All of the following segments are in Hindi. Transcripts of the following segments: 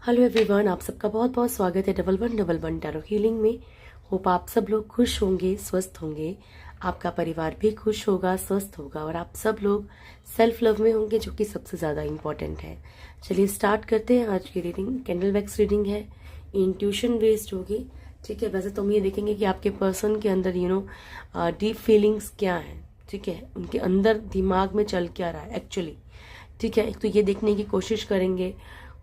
हेलो एवरीवन, आप सबका बहुत बहुत स्वागत है डबल वन टैरो हीलिंग में। होप आप सब लोग खुश होंगे, स्वस्थ होंगे, आपका परिवार भी खुश होगा, स्वस्थ होगा और आप सब लोग सेल्फ लव में होंगे, जो कि सबसे ज़्यादा इम्पोर्टेंट है। चलिए स्टार्ट करते हैं। आज की रीडिंग कैंडल वैक्स रीडिंग है, इंट्यूशन बेस्ड होगी। ठीक है, वैसे तो हम ये देखेंगे कि आपके पर्सन के अंदर डीप फीलिंग्स क्या है। ठीक है, उनके अंदर दिमाग में चल क्या रहा है एक्चुअली। ठीक है, एक तो ये देखने की कोशिश करेंगे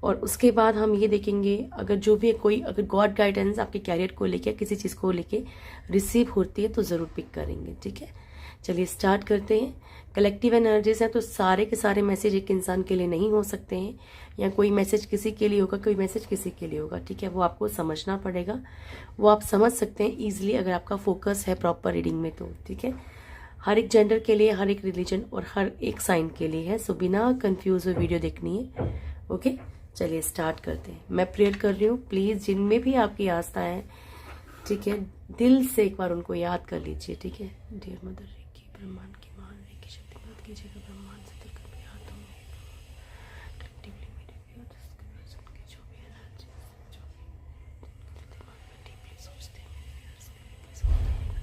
और उसके बाद हम ये देखेंगे अगर जो भी अगर गॉड गाइडेंस आपके कैरियर को लेके किसी चीज़ को लेके रिसीव होती है तो ज़रूर पिक करेंगे। ठीक है, चलिए स्टार्ट करते हैं। कलेक्टिव एनर्जीज हैं तो सारे के सारे मैसेज एक इंसान के लिए नहीं हो सकते हैं, या कोई मैसेज किसी के लिए होगा, कोई मैसेज किसी के लिए होगा। ठीक है, वो आपको समझना पड़ेगा, वो आप समझ सकते हैं ईजिली अगर आपका फोकस है प्रॉपर रीडिंग में तो। ठीक है, हर एक जेंडर के लिए, हर एक रिलीजन और हर एक साइन के लिए है, सो बिना कंफ्यूज हुए वीडियो देखनी है। ओके, चलिए स्टार्ट करते हैं। मैं प्रेयर कर रही हूँ, प्लीज जिनमें भी आपकी आस्था है, ठीक है, दिल से एक बार उनको याद कर लीजिए। ठीक है, डियर मदर रेकी, ब्रह्मांड की महान रेकी शक्ति मत कीजिएगा, ब्रह्मांड से दिल कर याद हो कलेक्टिवली मेरे भी और उनके जो भी एनर्जी जो भी दिमाग में डीपली सोचते हैं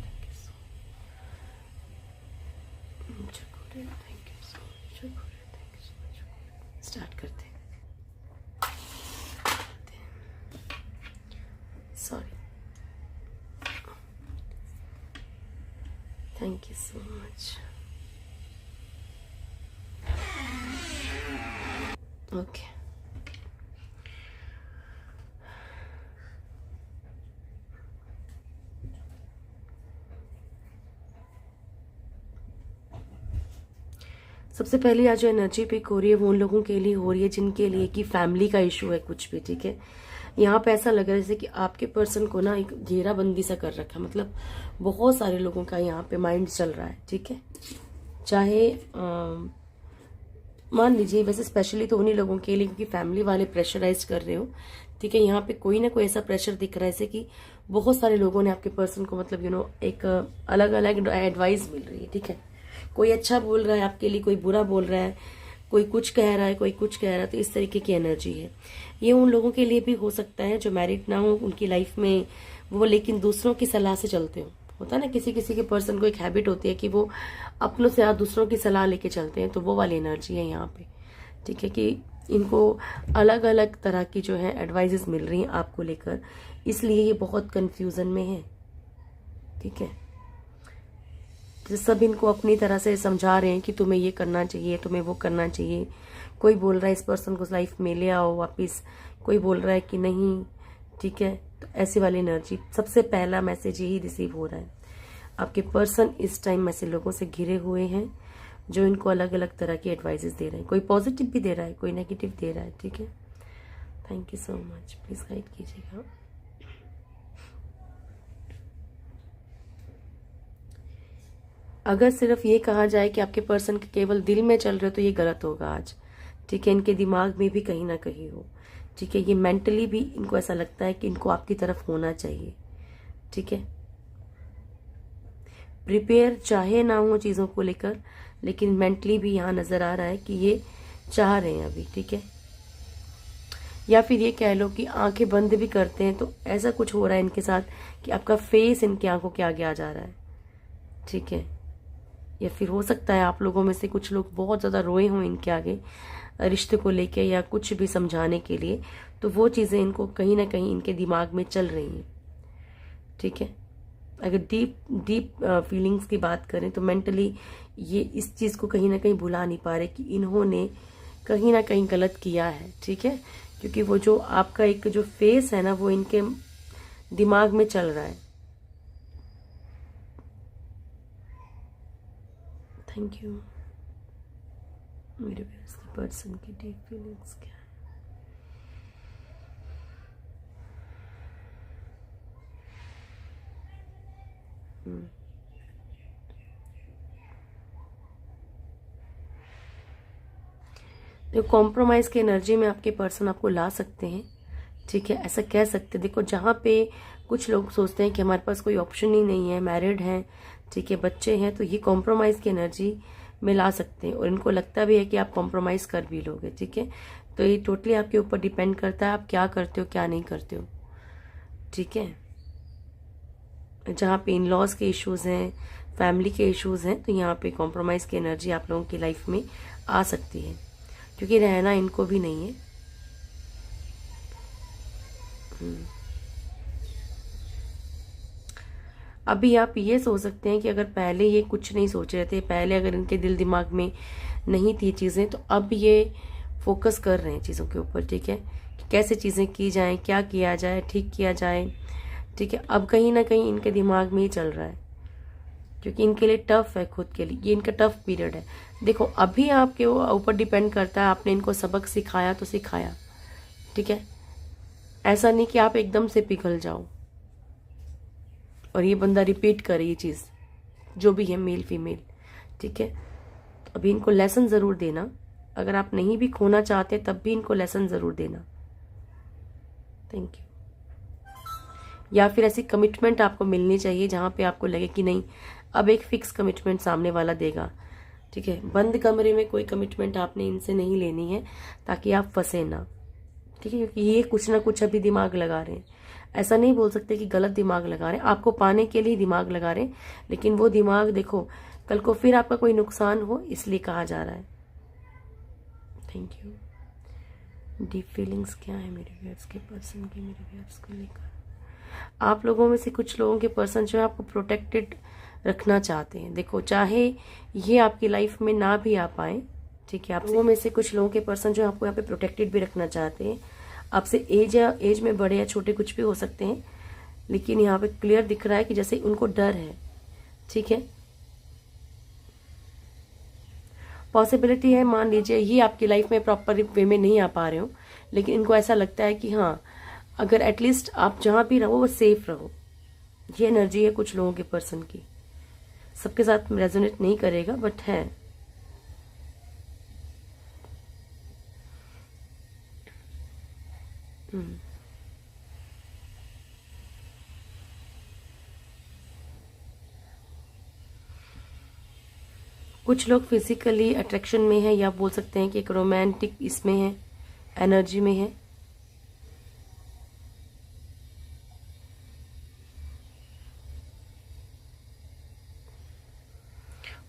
thank you so much. Start करते हैं। Sorry. Thank you so much. Okay. सबसे पहले आज जो एनर्जी पिक हो रही है वो उन लोगों के लिए हो रही है जिनके लिए कि फैमिली का इशू है कुछ भी। ठीक है, यहाँ पे ऐसा लग रहा है जैसे कि आपके पर्सन को ना एक घेराबंदी सा कर रखा है, मतलब बहुत सारे लोगों का यहाँ पे माइंड चल रहा है। ठीक है, चाहे मान लीजिए, वैसे स्पेशली तो उन्हीं लोगों के लिए क्योंकि फैमिली वाले प्रेशराइज कर रहे हो। ठीक है, यहाँ पे कोई ना कोई ऐसा प्रेशर दिख रहा है जैसे कि बहुत सारे लोगों ने आपके पर्सन को मतलब एक अलग अलग एडवाइस मिल रही है। ठीक है, कोई अच्छा बोल रहा है आपके लिए, कोई बुरा बोल रहा है, कोई कुछ कह रहा है, कोई कुछ कह रहा है, तो इस तरीके की एनर्जी है। ये उन लोगों के लिए भी हो सकता है जो मैरिड ना हो उनकी लाइफ में वो, लेकिन दूसरों की सलाह से चलते हो। होता है ना, किसी किसी के पर्सन को एक हैबिट होती है कि वो अपनों से दूसरों की सलाह लेके चलते हैं, तो वो वाली एनर्जी है यहाँ पे। ठीक है, कि इनको अलग अलग तरह की जो है एडवाइजेस मिल रही हैं आपको लेकर, इसलिए ये बहुत कंफ्यूजन में है। ठीक है, सब इनको अपनी तरह से समझा रहे हैं कि तुम्हें ये करना चाहिए, तुम्हें वो करना चाहिए। कोई बोल रहा है इस पर्सन को लाइफ में ले आओ वापिस, कोई बोल रहा है कि नहीं। ठीक है, तो ऐसी वाली एनर्जी, सबसे पहला मैसेज यही रिसीव हो रहा है। आपके पर्सन इस टाइम ऐसे लोगों से घिरे हुए हैं जो इनको अलग अलग तरह की एडवाइजेस दे रहे हैं। कोई पॉजिटिव भी दे रहा है, कोई नेगेटिव दे रहा है। ठीक है, thank you so much, please guide कीजिएगा। अगर सिर्फ ये कहा जाए कि आपके पर्सन के केवल दिल में चल रहे हो तो ये गलत होगा आज। ठीक है, इनके दिमाग में भी कहीं ना कहीं हो। ठीक है, ये मेंटली भी इनको ऐसा लगता है कि इनको आपकी तरफ होना चाहिए। ठीक है, प्रिपेयर चाहे ना हो चीजों को लेकर, लेकिन मेंटली भी यहाँ नजर आ रहा है कि ये चाह रहे हैं अभी। ठीक है, या फिर ये कह लो कि आंखें बंद भी करते हैं तो ऐसा कुछ हो रहा है इनके साथ कि आपका फेस इनकी आंखों के आगे आ जा रहा है। ठीक है, या फिर हो सकता है आप लोगों में से कुछ लोग बहुत ज्यादा रोए हों इनके आगे रिश्ते को लेके या कुछ भी समझाने के लिए, तो वो चीजें इनको कहीं ना कहीं इनके दिमाग में चल रही हैं। ठीक है, अगर डीप फीलिंग्स की बात करें तो मेंटली ये इस चीज को कहीं ना कहीं भुला नहीं पा रहे कि इन्होंने कहीं ना कहीं गलत किया है। ठीक है, क्योंकि वो जो आपका एक जो फेस है ना वो इनके दिमाग में चल रहा है। Thank you. मेरे पर्सन की डीप फीलिंग्स क्या है? देखो, कॉम्प्रोमाइज की एनर्जी में आपके पर्सन आपको ला सकते हैं। ठीक है, ऐसा कह सकते हैं। देखो, जहाँ पे कुछ लोग सोचते हैं कि हमारे पास कोई ऑप्शन ही नहीं है, मैरिड हैं, ठीक है, बच्चे हैं, तो ये कॉम्प्रोमाइज की एनर्जी में ला सकते हैं और इनको लगता भी है कि आप कॉम्प्रोमाइज कर भी लोगे। ठीक है, तो ये टोटली आपके ऊपर डिपेंड करता है आप क्या करते हो क्या नहीं करते हो, ठीक है। जहाँ पे इन लॉज के इश्यूज हैं, फैमिली के इश्यूज हैं, तो यहाँ पे कॉम्प्रोमाइज़ की एनर्जी आप लोगों की लाइफ में आ सकती है, क्योंकि रहना इनको भी नहीं है। अभी आप ये सोच सकते हैं कि अगर पहले ये कुछ नहीं सोच रहे थे, पहले अगर इनके दिल दिमाग में नहीं थी चीज़ें, तो अब ये फोकस कर रहे हैं चीज़ों के ऊपर, ठीक है, कि कैसे चीज़ें की जाएं, क्या किया जाए, ठीक किया जाए, ठीक है। अब कहीं ना कहीं इनके दिमाग में ही चल रहा है, क्योंकि इनके लिए टफ है, खुद के लिए ये इनका टफ पीरियड है। देखो अभी आपके ऊपर डिपेंड करता है, आपने इनको सबक सिखाया तो सिखाया, ठीक है। ऐसा नहीं कि आप एकदम से पिघल जाओ और ये बंदा रिपीट करे ये चीज़, जो भी है मेल फीमेल, ठीक है। अभी इनको लेसन ज़रूर देना, अगर आप नहीं भी खोना चाहते तब भी इनको लेसन ज़रूर देना। Thank you. या फिर ऐसी कमिटमेंट आपको मिलनी चाहिए जहाँ पे आपको लगे कि नहीं, अब एक फिक्स कमिटमेंट सामने वाला देगा, ठीक है। बंद कमरे में कोई कमिटमेंट आपने इनसे नहीं लेनी है, ताकि आप फंसे ना, ठीक है, क्योंकि ये कुछ ना कुछ अभी दिमाग लगा रहे हैं। ऐसा नहीं बोल सकते कि गलत दिमाग लगा रहे हैं, आपको पाने के लिए दिमाग लगा रहे हैं, लेकिन वो दिमाग देखो कल को फिर आपका कोई नुकसान हो, इसलिए कहा जा रहा है। Thank you. डीप फीलिंग्स क्या है मेरे व्यूअर्स के पर्सन की, मेरे व्यूअर्स को लेकर? आप लोगों में से कुछ लोगों के पर्सन जो है आपको प्रोटेक्टेड रखना चाहते हैं। देखो चाहे ये आपकी लाइफ में ना भी आ पाए, ठीक है, आप लोगों में से कुछ लोगों के पर्सन जो आपको यहाँ पे प्रोटेक्टेड भी रखना चाहते हैं। आपसे एज में बड़े या छोटे कुछ भी हो सकते हैं, लेकिन यहाँ पे क्लियर दिख रहा है कि जैसे उनको डर है, ठीक है। पॉसिबिलिटी है, मान लीजिए ये आपकी लाइफ में प्रॉपर वे में नहीं आ पा रहे हो, लेकिन इनको ऐसा लगता है कि हाँ अगर एटलीस्ट आप जहां भी रहो वो सेफ रहो। ये एनर्जी है कुछ लोगों के पर्सन की, सबके साथ रेजोनेट नहीं करेगा बट है। कुछ लोग फिजिकली अट्रैक्शन में है, या बोल सकते हैं कि एक रोमांटिक इसमें है, एनर्जी में है।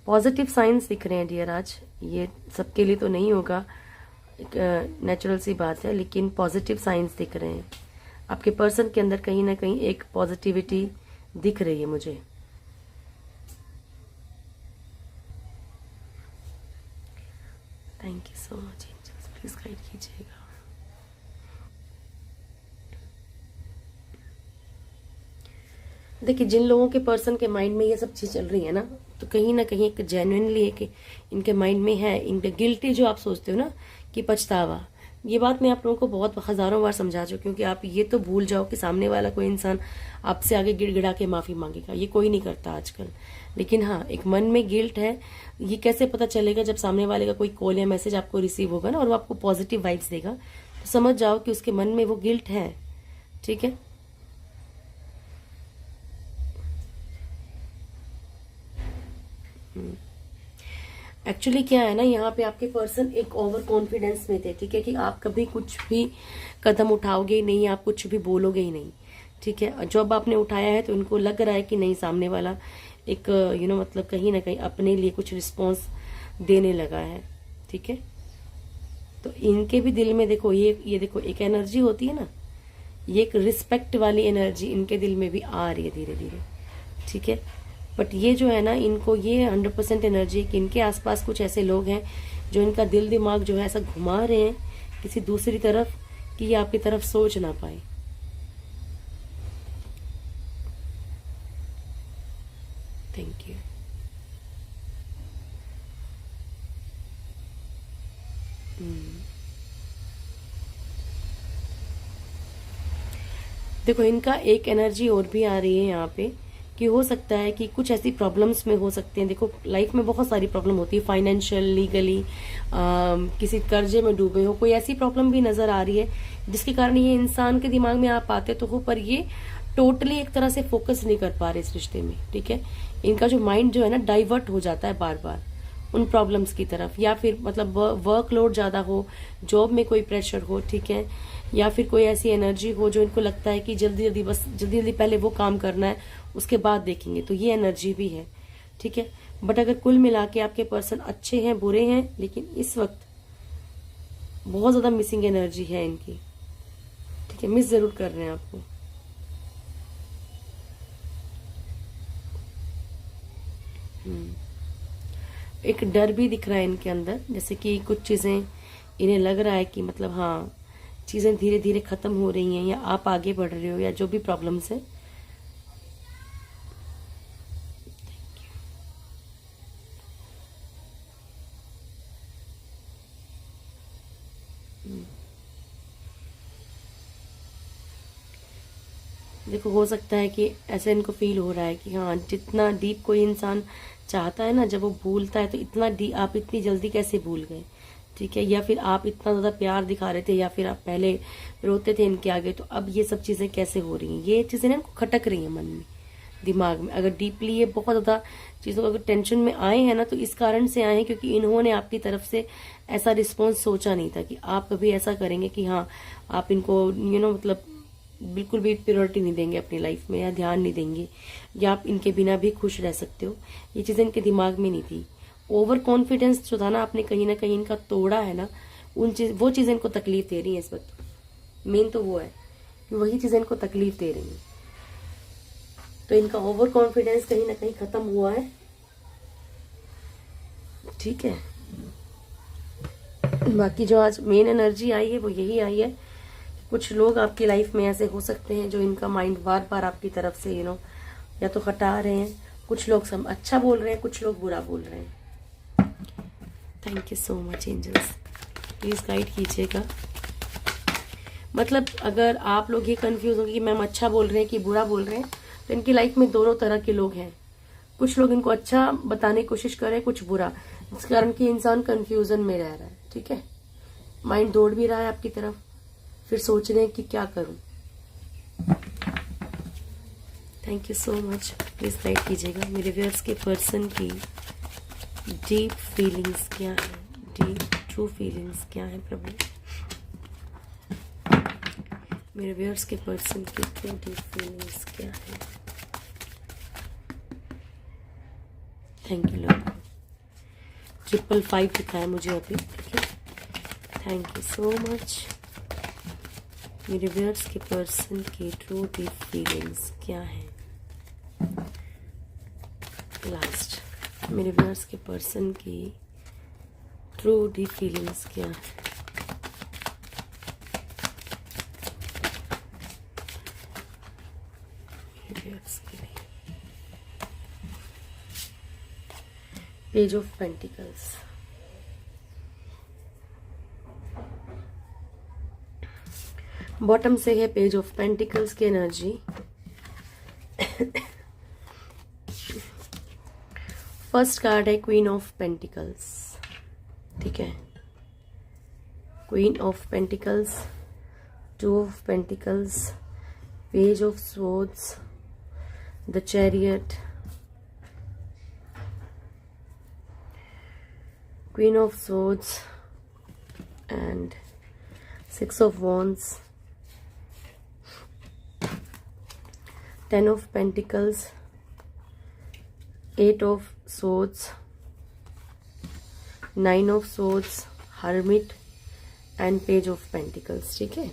पॉजिटिव साइंस दिख रहे हैं डियर आज, ये सबके लिए तो नहीं होगा, एक नेचुरल सी बात है, लेकिन पॉजिटिव साइंस दिख रहे हैं आपके पर्सन के अंदर। कहीं ना कहीं एक पॉजिटिविटी दिख रही है मुझे। Thank you so much angels, please guide कीजिएगा। देखिए जिन लोगों के पर्सन के माइंड में ये सब चीज चल रही है ना, तो कहीं ना कहीं एक जेन्युइनली एक इनके माइंड में है, इनके गिल्टी जो आप सोचते हो ना कि पछतावा, ये बात मैं आप लोगों को बहुत हजारों बार समझा चुकी हूँ कि आप ये तो भूल जाओ कि सामने वाला कोई इंसान आपसे आगे गिड़गिड़ा के माफी मांगेगा, ये कोई नहीं करता आजकल। लेकिन हाँ एक मन में गिल्ट है, ये कैसे पता चलेगा? जब सामने वाले का कोई कॉल या मैसेज आपको रिसीव होगा ना और वो आपको पॉजिटिव वाइब्स देगा, तो समझ जाओ कि उसके मन में वो गिल्ट है, ठीक है। एक्चुअली क्या है ना, यहाँ पे आपके पर्सन एक ओवर कॉन्फिडेंस में थे, ठीक है, कि आप कभी कुछ भी कदम उठाओगे ही नहीं, आप कुछ भी बोलोगे ही नहीं, ठीक है। जब आपने उठाया है तो उनको लग रहा है कि नहीं सामने वाला एक मतलब कहीं ना कहीं अपने लिए कुछ रिस्पॉन्स देने लगा है, ठीक है। तो इनके भी दिल में देखो ये देखो एक एनर्जी होती है ना, ये एक रिस्पेक्ट वाली एनर्जी इनके दिल में भी आ रही है धीरे धीरे, ठीक है। बट ये जो है ना, इनको ये 100% एनर्जी कि इनके आसपास कुछ ऐसे लोग हैं जो इनका दिल दिमाग जो है ऐसा घुमा रहे हैं किसी दूसरी तरफ कि ये आपकी तरफ सोच ना पाए। Thank you. देखो इनका एक एनर्जी और भी आ रही है यहाँ पे कि हो सकता है कि कुछ ऐसी प्रॉब्लम्स में हो सकते हैं। देखो लाइफ में बहुत सारी प्रॉब्लम होती है, फाइनेंशियल, लीगली, किसी कर्जे में डूबे हो, कोई ऐसी प्रॉब्लम भी नजर आ रही है जिसके कारण ये इंसान के दिमाग में आप आते तो हो, पर ये टोटली एक तरह से फोकस नहीं कर पा रहे इस रिश्ते में, ठीक है। इनका जो माइंड जो है ना डाइवर्ट हो जाता है बार बार, उन प्रॉब्लम्स की तरफ, या फिर मतलब वर्कलोड ज़्यादा हो, जॉब में कोई प्रेशर हो, ठीक है, या फिर कोई ऐसी एनर्जी हो जो इनको लगता है कि जल्दी जल्दी बस जल्दी जल्दी पहले वो काम करना है, उसके बाद देखेंगे, तो ये एनर्जी भी है, ठीक है। बट अगर कुल मिला के आपके पर्सन अच्छे हैं, बुरे हैं, लेकिन इस वक्त बहुत ज़्यादा मिसिंग एनर्जी है इनकी, ठीक है, मिस ज़रूर कर रहे हैं आपको। एक डर भी दिख रहा है इनके अंदर, जैसे कि कुछ चीज़ें इन्हें लग रहा है कि मतलब हाँ चीज़ें धीरे धीरे ख़त्म हो रही हैं, या आप आगे बढ़ रहे हो, या जो भी प्रॉब्लम्स है। देखो, हो सकता है कि ऐसा इनको फील हो रहा है कि हाँ जितना डीप कोई इंसान चाहता है ना, जब वो भूलता है तो इतना डीप आप इतनी जल्दी कैसे भूल गए, ठीक है, या फिर आप इतना ज़्यादा प्यार दिखा रहे थे, या फिर आप पहले रोते थे इनके आगे, तो अब ये सब चीज़ें कैसे हो रही हैं, ये चीज़ें ना इनको खटक रही हैं मन में, दिमाग में। अगर डीपली ये बहुत ज़्यादा चीज़ों अगर टेंशन में आए हैं ना, तो इस कारण से आए हैं क्योंकि इन्होंने आपकी तरफ से ऐसा रिस्पॉन्स सोचा नहीं था कि आप कभी ऐसा करेंगे कि हाँ आप इनको मतलब बिल्कुल भी प्रायोरिटी नहीं देंगे अपनी लाइफ में, या ध्यान नहीं देंगे, या आप इनके बिना भी खुश रह सकते हो। ये चीज़ें इनके दिमाग में नहीं थी। ओवर कॉन्फिडेंस जो था ना, आपने कहीं ना कहीं इनका तोड़ा है ना, वो चीज़ें इनको तकलीफ दे रही है इस वक्त। मेन तो वो है कि वही चीज़ें इनको तकलीफ दे रही है। तो इनका ओवर कॉन्फिडेंस कहीं ना कहीं खत्म हुआ है, ठीक है। बाकी जो आज मेन एनर्जी आई है वो यही आई है। कुछ लोग आपकी लाइफ में ऐसे हो सकते हैं जो इनका माइंड बार बार आपकी तरफ से या तो हटा रहे हैं। कुछ लोग सब अच्छा बोल रहे हैं, कुछ लोग बुरा बोल रहे हैं। Thank you so much angels, please guide कीजिएगा। मतलब अगर आप लोग ये कंफ्यूज होंगे कि मैम अच्छा बोल रहे हैं कि बुरा बोल रहे हैं, तो इनकी लाइफ में दोनों तरह के लोग हैं। कुछ लोग इनको अच्छा बताने की कोशिश कर रहे हैं, कुछ बुरा, जिस कारण कि इंसान कंफ्यूजन में रह रहा है, ठीक है। माइंड दौड़ भी रहा है आपकी तरफ, फिर सोच रहे हैं कि क्या करूं। Thank you so much, please guide कीजिएगा मेरे व्यूअर्स के पर्सन की डीप फीलिंग्स क्या है, डीप ट्रू फीलिंग्स क्या है प्रभु। मेरे व्यूअर्स के पर्सन की ट्रू डीप फीलिंग्स क्या है। Thank you Lord. 555 दिखा है मुझे अभी, ठीक है। Thank you so much. मेरे व्यूअर्स के पर्सन की ट्रू डीप फीलिंग्स क्या है। लास्ट, मेरे व्यूअर्स के पर्सन की ट्रू डीप फीलिंग्स क्या है। पेज ऑफ पेंटिकल्स, बॉटम से है पेज ऑफ पेंटिकल्स की एनर्जी। फर्स्ट कार्ड है क्वीन ऑफ पेंटिकल्स, ठीक है। Queen of pentacles, 2 of pentacles, page of swords, the chariot, Queen of Swords and 6 of Wands, 10 of Pentacles, 8 of Swords, 9 of Swords, Hermit and Page of Pentacles, ठीक है।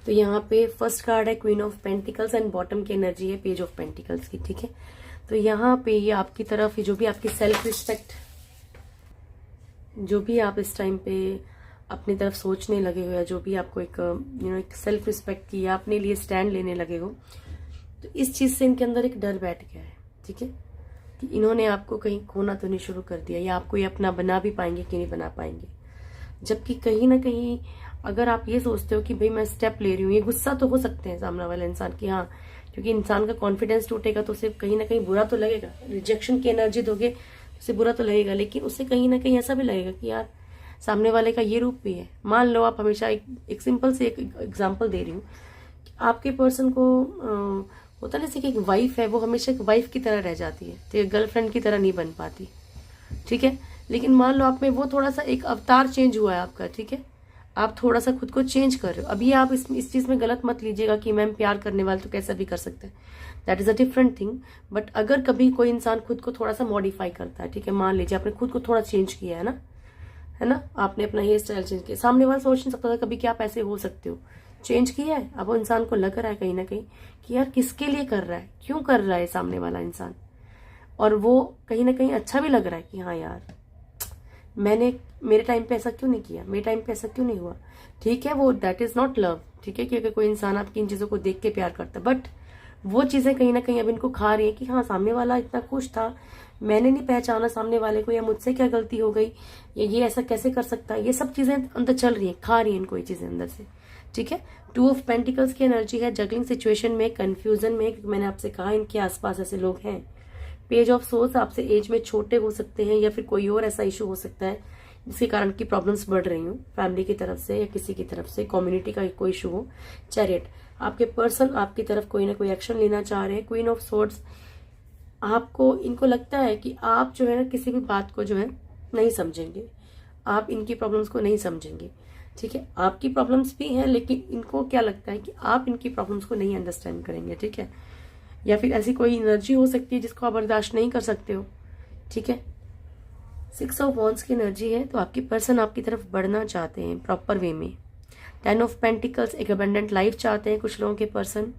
तो यहाँ पे फर्स्ट कार्ड है queen of pentacles and bottom की एनर्जी है पेज ऑफ पेंटिकल्स की, ठीक है। तो यहाँ पे ये आपकी तरफ जो भी आपकी सेल्फ रिस्पेक्ट, जो भी आप इस टाइम पे अपनी तरफ सोचने लगे हो, या जो भी आपको एक एक सेल्फ रिस्पेक्ट की या अपने लिए स्टैंड लेने लगे हो, तो इस चीज से इनके अंदर एक डर बैठ गया है, ठीक है, कि इन्होंने आपको कहीं खोना तो नहीं शुरू कर दिया, या आपको ये अपना बना भी पाएंगे कि नहीं बना पाएंगे। जबकि कहीं ना कहीं अगर आप ये सोचते हो कि भाई मैं स्टेप ले रही हूँ, ये गुस्सा तो हो सकते हैं सामने वाले इंसान की, हाँ, क्योंकि इंसान का कॉन्फिडेंस टूटेगा तो उसे कहीं ना कहीं बुरा तो लगेगा। रिजेक्शन की एनर्जी दोगे उसे बुरा तो लगेगा, लेकिन उसे कहीं ना कहीं ऐसा भी लगेगा कि यार सामने वाले का ये रूप भी है। मान लो आप हमेशा एक सिंपल से एक एग्जांपल दे रही हूँ, आपके पर्सन को होता है जैसे कि एक वाइफ है, वो हमेशा एक वाइफ की तरह रह जाती है, तो एक गर्लफ्रेंड की तरह नहीं बन पाती, ठीक है। लेकिन मान लो आप में वो थोड़ा सा एक अवतार चेंज हुआ है आपका, ठीक है, आप थोड़ा सा खुद को चेंज कर रहे हो। अभी आप इस चीज में गलत मत लीजिएगा कि मैम प्यार करने वाले तो कैसा भी कर सकते हैं, that is a different thing. But अगर कभी कोई इंसान खुद को थोड़ा सा मॉडिफाई करता है, ठीक है, मान लीजिए आपने खुद को थोड़ा चेंज किया है ना, आपने अपना हेयर स्टाइल चेंज किया, सामने वाला सोच नहीं सकता था कभी कि आप ऐसे हो सकते हो, चेंज किया है। अब वो इंसान को लग रहा है कहीं ना कहीं कि यार किसके लिए कर रहा है, क्यों कर रहा है सामने वाला इंसान, और वो कहीं ना कहीं अच्छा भी लग रहा है कि हाँ यार मैंने मेरे टाइम पे ऐसा क्यों नहीं किया, मेरे टाइम पे ऐसा क्यों नहीं हुआ। ठीक है, वो दैट इज नॉट लव, ठीक है, कि अगर कोई इंसान आपकी इन चीजों को देख के प्यार करता है, बट वो चीजें कहीं ना कहीं अब इनको खा रही है कि हाँ सामने वाला इतना खुश था, मैंने नहीं पहचाना सामने वाले को, या मुझसे क्या गलती हो गई, या ये ऐसा कैसे कर सकता है, ये सब चीजें अंदर चल रही है, खा रही है इनको ये चीजें अंदर से। ठीक है, 2 ऑफ पेंटिकल्स की एनर्जी है, जगलिंग सिचुएशन में, कंफ्यूजन में, क्योंकि मैंने आपसे कहा इनके आसपास ऐसे लोग हैं। पेज ऑफ सोर्स, आपसे एज में छोटे हो सकते हैं, या फिर कोई और ऐसा इशू हो सकता है जिसके कारण की प्रॉब्लम्स बढ़ रही हो, फैमिली की तरफ से या किसी की तरफ से, कम्युनिटी का कोई इशू हो। चैरियट, आपके पर्सन आपकी तरफ कोई ना कोई एक्शन लेना चाह रहे हैं। क्वीन ऑफ सोर्ड्स, आपको इनको लगता है कि आप जो है ना किसी भी बात को जो है नहीं समझेंगे, आप इनकी प्रॉब्लम्स को नहीं समझेंगे। ठीक है, आपकी प्रॉब्लम्स भी हैं, लेकिन इनको क्या लगता है कि आप इनकी प्रॉब्लम्स को नहीं अंडरस्टैंड करेंगे। ठीक है, या फिर ऐसी कोई एनर्जी हो सकती है जिसको आप बर्दाश्त नहीं कर सकते हो। ठीक है, 6 ऑफ वॉन्ड्स की एनर्जी है, तो आपकी पर्सन आपकी तरफ बढ़ना चाहते हैं प्रॉपर वे में। 10 ऑफ पेंटिकल्स, एक अबंडेंट लाइफ चाहते हैं कुछ लोगों के पर्सन।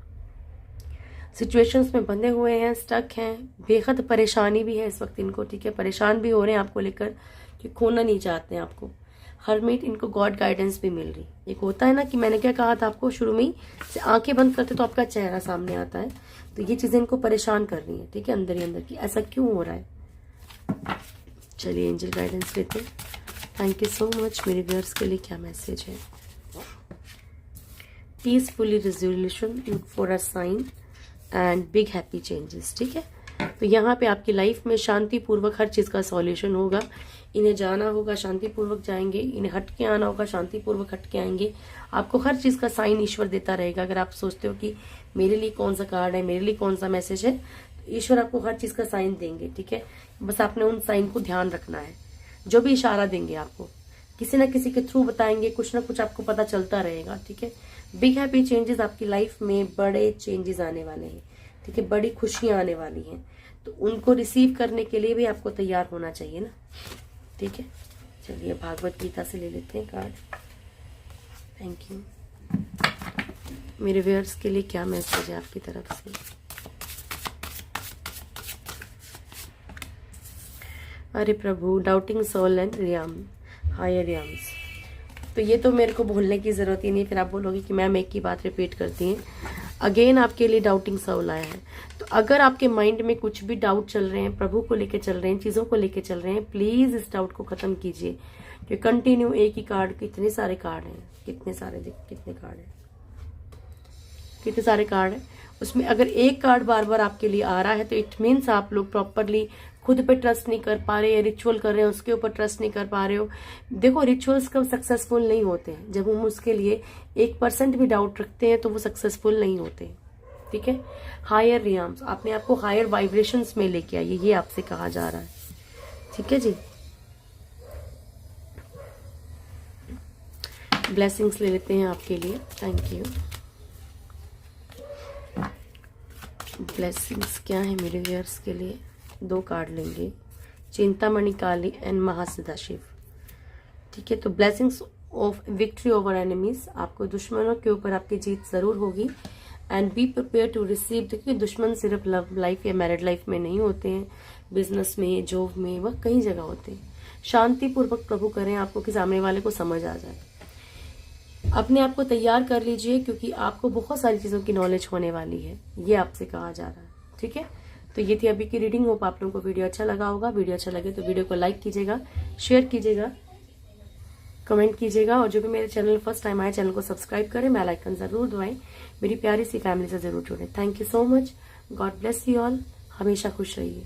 सिचुएशंस में बंधे हुए हैं, स्टक हैं, बेहद परेशानी भी है इस वक्त इनको। ठीक है, परेशान भी हो रहे हैं आपको लेकर कि खोना नहीं चाहते हैं आपको। हरमिट, इनको गॉड गाइडेंस भी मिल रही। एक होता है ना कि मैंने क्या कहा था आपको शुरू में ही, से आंखें बंद करते तो आपका चेहरा सामने आता है, तो ये चीजें इनको परेशान कर रही है। ठीक है, अंदर ही अंदर की ऐसा क्यों हो रहा है। चलिए एंजल गाइडेंस लेते हैं। Thank you so much. मेरे व्यूअर्स के लिए क्या मैसेज है। Peacefully resolution, look for a sign and big happy changes. ठीक है, तो यहाँ पे आपकी लाइफ में शांतिपूर्वक हर चीज का सॉल्यूशन होगा। इन्हें जाना होगा, शांतिपूर्वक जाएंगे, इन्हें हट के आना होगा, शांतिपूर्वक हट के आएंगे। आपको हर चीज का साइन ईश्वर देता रहेगा। अगर आप सोचते हो कि मेरे लिए कौन सा कार्ड है, मेरे लिए कौन सा मैसेज है, तो ईश्वर आपको हर चीज का साइन देंगे। ठीक है, बस आपने उन साइन को ध्यान रखना है। जो भी इशारा देंगे आपको किसी ना किसी के थ्रू बताएंगे, कुछ ना कुछ आपको पता चलता रहेगा। ठीक है, बिग हैप्पी चेंजेस, आपकी लाइफ में बड़े चेंजेस आने वाले हैं। ठीक है, बड़ी खुशियां आने वाली हैं, तो उनको रिसीव करने के लिए भी आपको तैयार होना चाहिए ना। ठीक है, चलिए भागवत गीता से ले लेते हैं कार्ड। Thank you. मेरे व्यूअर्स के लिए क्या मैसेज है आपकी तरफ से। अरे प्रभु, doubting soul and realm, higher realms. तो ये तो मेरे को बोलने की जरूरत ही नहीं, फिर आप बोलोगे कि मैम एक ही बात रिपीट करती हैं। अगेन आपके लिए डाउटिंग सोल आया है। तो अगर आपके माइंड में कुछ भी डाउट चल रहे हैं, प्रभु को लेके चल रहे हैं, चीजों को लेके चल रहे हैं, प्लीज इस डाउट को खत्म कीजिए। कि कंटिन्यू एक ही कार्ड, कितने सारे कार्ड हैं, कितने सारे कितने कार्ड हैं, कितने सारे कार्ड हैं, उसमें अगर एक कार्ड बार बार आपके लिए आ रहा है तो इट मीन्स आप लोग प्रॉपरली खुद पे ट्रस्ट नहीं कर पा रहे, रिचुअल कर रहे हैं उसके ऊपर ट्रस्ट नहीं कर पा रहे हो। देखो, रिचुअल्स कब सक्सेसफुल नहीं होते हैं, जब हम उसके लिए 1% भी डाउट रखते हैं तो वो सक्सेसफुल नहीं होते। ठीक है, हायर रियाम्स, आपने आपको हायर वाइब्रेशंस में लेके आइए, ये आपसे कहा जा रहा है। ठीक है जी, ब्लेसिंग्स ले लेते हैं आपके लिए। Thank you. ब्लेसिंग्स क्या है मेरे व्यूअर्स के लिए। 2 कार्ड लेंगे, चिंतामणि काली एंड महासदाशिव। ठीक है, तो blessings of victory over enemies, आपको दुश्मनों के ऊपर आपकी जीत जरूर होगी। And be prepare to receive. देखिए, दुश्मन सिर्फ लव लाइफ या मैरिड लाइफ में नहीं होते हैं, बिजनेस में, जॉब में, वह कई जगह होते हैं। शांतिपूर्वक प्रभु करें आपको कि सामने वाले को समझ आ जाए। अपने आप को तैयार कर लीजिए, क्योंकि आपको बहुत सारी चीजों की नॉलेज होने वाली है, ये आपसे कहा जा रहा है। ठीक है, तो ये थी अभी की रीडिंग। होप आप लोगों को वीडियो अच्छा लगा होगा। वीडियो अच्छा लगे तो वीडियो को लाइक कीजिएगा, शेयर कीजिएगा, कमेंट कीजिएगा, और जो भी मेरे चैनल फर्स्ट टाइम आए चैनल को सब्सक्राइब करें, बेल आइकन जरूर दबाएं, मेरी प्यारी सी फैमिली से जरूर जुड़े। Thank you so much. God bless you all. हमेशा खुश रहिए।